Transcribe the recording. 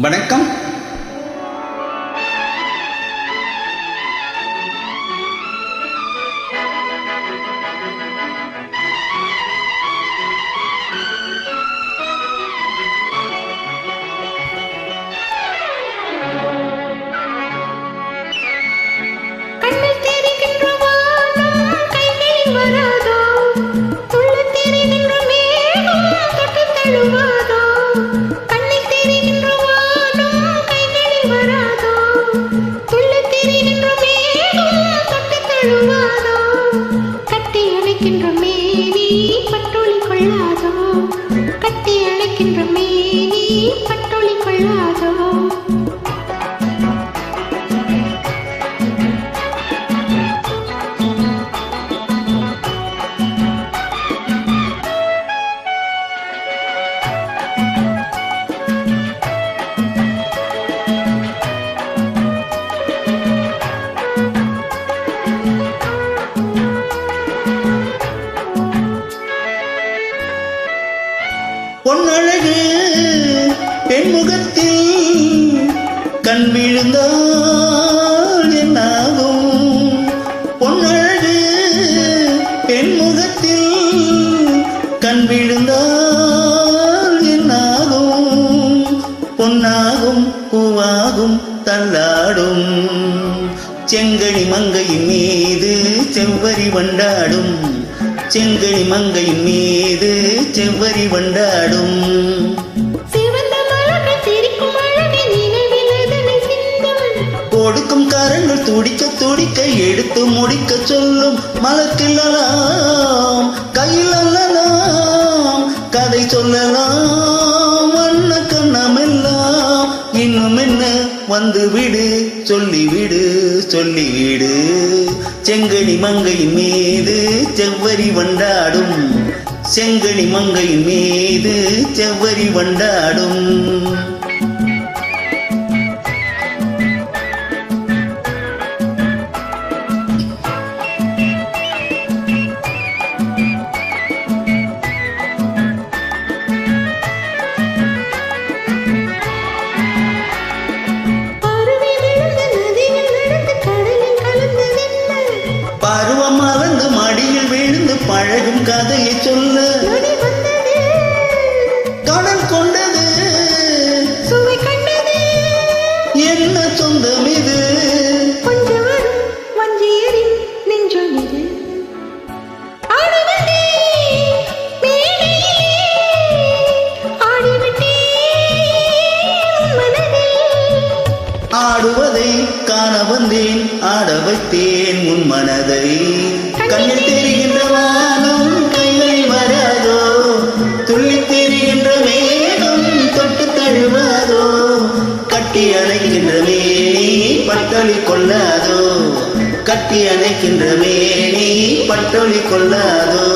வணக்கம். கட்டி அணைக்கின்ற மேனி பட்டொளி கொள்ளாதோ, கட்டி அணைக்கின்ற மேனி பட்டொளி கொள்ளாதோ. பொன்னழகு பெண்முகத்தில் கண் விழுந்தால் என்னாகும்? பொன்னழகு பெண்முகத்தில் கண் விழுந்தால் என்னாகும்? பொன்னாகும் பூவாகும் தள்ளாடும் செங்கனி மங்கையின் மீது செவ்வரி வண்டாடும், செங்கனி மங்கையின் மீது செவ்வரி வண்டாடும். கொடுக்கும் கரங்கள் துடிக்க துடிக்க எடுத்து முடிக்க சொல்லும் மலர்கிள்ளலாம் கையில் அல்லலாம் கதை சொல்லலாம் வண்ண கண்ணமெல்லாம் இன்னும் என்ன வந்து விடு சொல்லிவிடு சொல்லிவிடு. செங்கனி மங்கையின் மீது செவ்வரி வண்டாடும், செங்கனி மங்கையின் மீது செவ்வரி வண்டாடும். பருவம் மறந்து மடியில் விழுந்து பழகும் கதையை சொல்ல கடல் கொண்டது சுவை கண்டது என்ன சொந்தம் இது? கொஞ்சம் வஞ்சியரி நெஞ்சம் இது. ஆடுவதை காண வந்தேன் ஆட வைத்தேன் உன் மனதை. கண்ணில் தெரிகின்ற வானம் கைகள் வராதோ, துள்ளி தெரிகின்ற மேகம் தொட்டு தழுவாதோ, கட்டி அணைக்கின்ற மேனி பட்டொளி கொள்ளாதோ, கட்டி அணைக்கின்ற மேனி பட்டொளி கொள்ளாதோ.